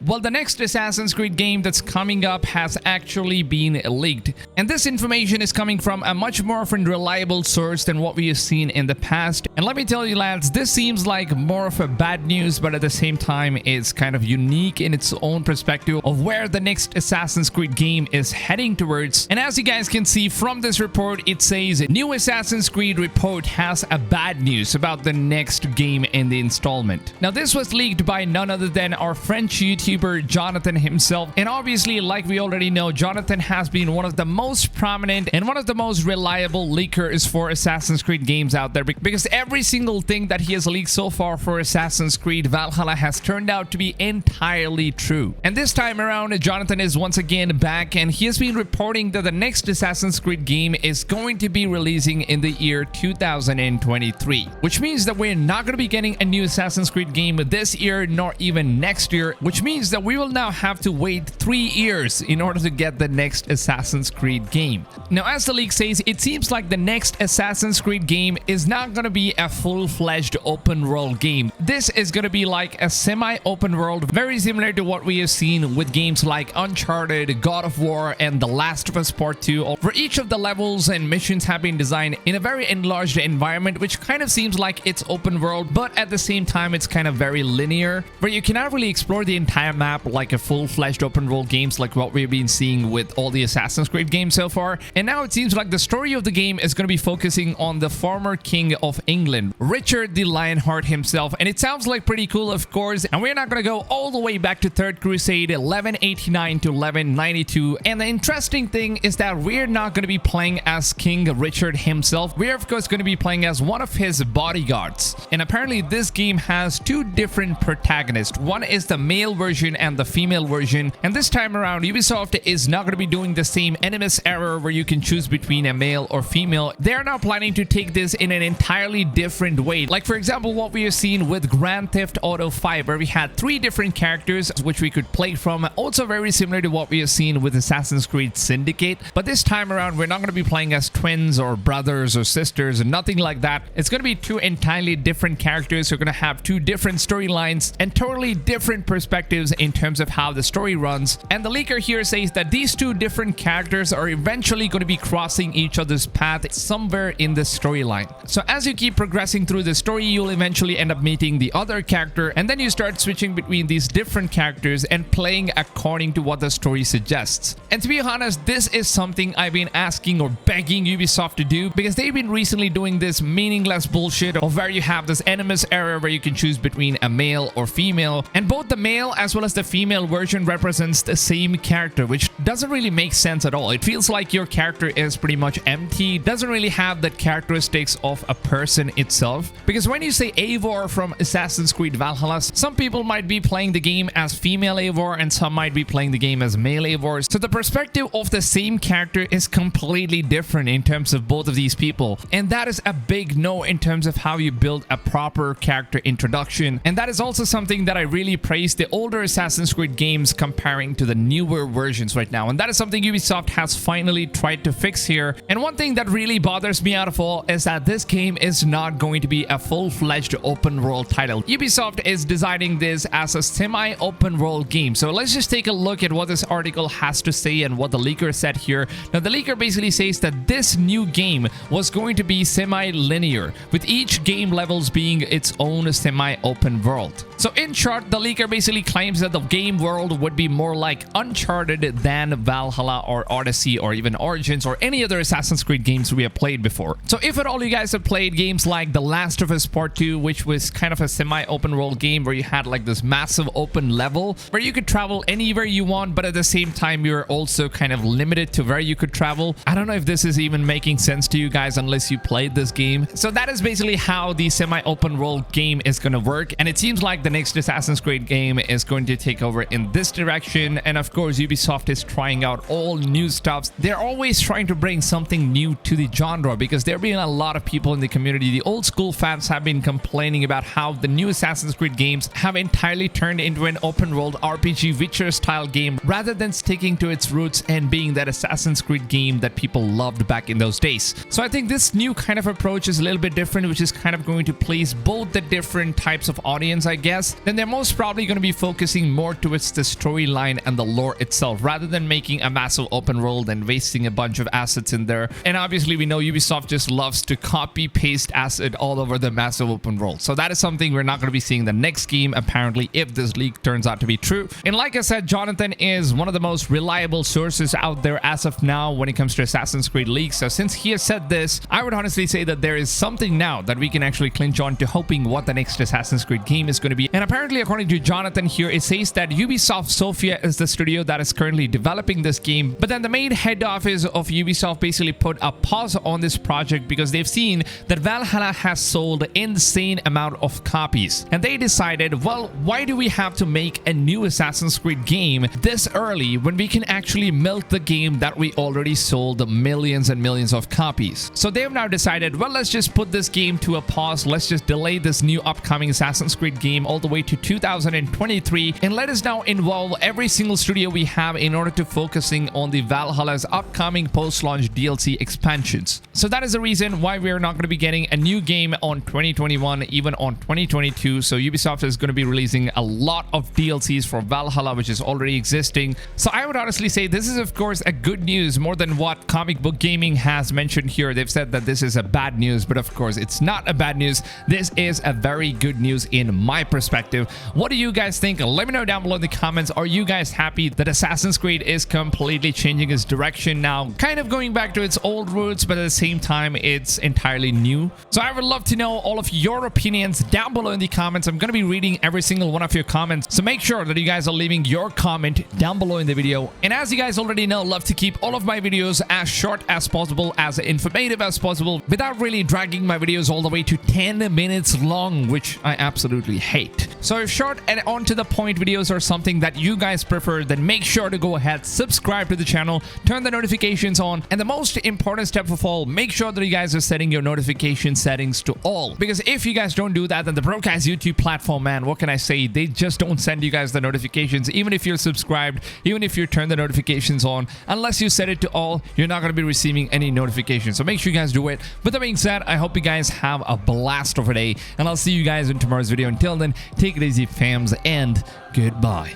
Well, the next Assassin's Creed game that's coming up has actually been leaked, and this information is coming from a much more reliable source than what we have seen in the past. And let me tell you lads, this seems like more of a bad news, but at the same time it's kind of unique in its own perspective of where the next Assassin's Creed game is heading towards. And as you guys can see from this report, it says new Assassin's Creed report has a bad news about the next game in the installment. Now this was leaked by none other than our French YouTuber Jonathan himself, and obviously, like we already know, Jonathan has been one of the most prominent and one of the most reliable leakers for Assassin's Creed games out there, because every single thing that he has leaked so far for Assassin's Creed Valhalla has turned out to be entirely true. And this time around, Jonathan is once again back, and he has been reporting that the next Assassin's Creed game is going to be releasing in the year 2023, which means that we're not going to be getting a new Assassin's Creed game this year nor even next year, which means that we will now have to wait 3 years in order to get the next Assassin's Creed game. Now, as the leak says, it seems like the next Assassin's Creed game is not going to be a full-fledged open world game. This is going to be like a semi-open world, very similar to what we have seen with games like Uncharted, God of War, and The Last of Us Part 2, where each of the levels and missions have been designed in a very enlarged environment, which kind of seems like it's open world, but at the same time it's kind of very linear, where you cannot really explore the entire map like a full-fledged open world games like what we've been seeing with all the Assassin's Creed games so far. And now it seems like the story of the game is going to be focusing on the former king of England, Richard the Lionheart himself, and it sounds like pretty cool, of course. And we're not going to go all the way back to Third Crusade 1189 to 1192, and the interesting thing is that we're not going to be playing as King Richard himself. We're of course going to be playing as one of his bodyguards, and apparently this game has two different protagonists. One is the male version and the female version, and this time around Ubisoft is not going to be doing the same enemies error where you can choose between a male or female. They're now planning to take this in an entirely different way, like for example what we have seen with Grand Theft Auto 5, where we had 3 different characters which we could play from, also very similar to what we have seen with Assassin's Creed Syndicate. But this time around we're not going to be playing as twins or brothers or sisters and nothing like that. It's going to be 2 entirely different characters who are going to have 2 different storylines and totally different perspectives in terms of how the story runs. And the leaker here says that these 2 different characters are eventually going to be crossing each other's path somewhere in the storyline. So as you keep progressing through the story, you'll eventually end up meeting the other character, and then you start switching between these different characters and playing according to what the story suggests. And to be honest, this is something I've been asking or begging Ubisoft to do, because they've been recently doing this meaningless bullshit of where you have this enemies error where you can choose between a male or female, and both the male as well as the female version represents the same character, which doesn't really make sense at all. It feels like your character is pretty much empty, doesn't really have the characteristics of a person itself. Because when you say Eivor from Assassin's Creed Valhalla, some people might be playing the game as female Eivor and some might be playing the game as male Eivor. So the perspective of the same character is completely different in terms of both of these people, and that is a big no in terms of how you build a proper character introduction. And that is also something that I really praise the older Assassin's Creed games comparing to the newer versions right now, and that is something Ubisoft has finally tried to fix here. And one thing that really bothers me out of all is that this game is not going to be a full-fledged open world title. Ubisoft is designing this as a semi-open world game. So let's just take a look at what this article has to say and what the leaker said here. Now the leaker basically says that this new game was going to be semi-linear, with each game levels being its own semi-open world. So in short, the leaker basically claims that the game world would be more like Uncharted than Valhalla or Odyssey or even Origins or any other Assassin's Creed games we have played before. So if at all you guys have played games like The Last of Us Part 2, which was kind of a semi-open world game where you had like this massive open level where you could travel anywhere you want, but at the same time you're also kind of limited to where you could travel. I don't know if this is even making sense to you guys unless you played this game. So that is basically how the semi-open world game is going to work, and it seems like the next Assassin's Creed game is going to take over in this direction. And of course Ubisoft is trying out all new stuff. They're always trying to bring something new to the genre, because there have been a lot of people in the community, the old school fans, have been complaining about how the new Assassin's Creed games have entirely turned into an open world RPG Witcher style game rather than sticking to its roots and being that Assassin's Creed game that people loved back in those days. So I think this new kind of approach is a little bit different, which is kind of going to please both the different types of audience, I guess. Then they're most probably going to be focusing focusing more towards the storyline and the lore itself rather than making a massive open world and wasting a bunch of assets in there. And obviously we know Ubisoft just loves to copy paste asset all over the massive open world. So that is something we're not going to be seeing the next game apparently if this leak turns out to be true. And like I said, Jonathan is one of the most reliable sources out there as of now when it comes to Assassin's Creed leaks. So since he has said this, I would honestly say that there is something now that we can actually clinch on to hoping what the next Assassin's Creed game is going to be. And apparently according to Jonathan here, it says that Ubisoft Sofia is the studio that is currently developing this game, but then the main head office of Ubisoft basically put a pause on this project because they've seen that Valhalla has sold insane amount of copies, and they decided, well, why do we have to make a new Assassin's Creed game this early when we can actually milk the game that we already sold millions and millions of copies? So they have now decided, well, let's just put this game to a pause. Let's just delay this new upcoming Assassin's Creed game all the way to 2023, and let us now involve every single studio we have in order to focusing on the Valhalla's upcoming post-launch DLC expansions. So that is the reason why we are not going to be getting a new game on 2021, even on 2022. So Ubisoft is going to be releasing a lot of DLCs for Valhalla, which is already existing. So I would honestly say this is of course a good news more than what Comic Book Gaming has mentioned here. They've said that this is a bad news, but of course it's not a bad news. This is a very good news in my perspective. What do you guys think? Let me know down below in the comments. Are you guys happy that Assassin's Creed is completely changing its direction now, kind of going back to its old roots, but at the same time it's entirely new? So I would love to know all of your opinions down below in the comments. I'm going to be reading every single one of your comments, so make sure that you guys are leaving your comment down below in the video. And as you guys already know, love to keep all of my videos as short as possible, as informative as possible, without really dragging my videos all the way to 10 minutes long, which I absolutely hate. So if short and on to the point videos are something that you guys prefer, then make sure to go ahead, subscribe to the channel, turn the notifications on, and the most important step of all, make sure that you guys are setting your notification settings to all, because if you guys don't do that, then the broadcast YouTube platform, man, what can I say, they just don't send you guys the notifications. Even if you're subscribed, even if you turn the notifications on, unless you set it to all, you're not going to be receiving any notifications. So make sure you guys do it. With that being said, I hope you guys have a blast of a day, and I'll see you guys in tomorrow's video. Until then, take it easy, fams, and goodbye.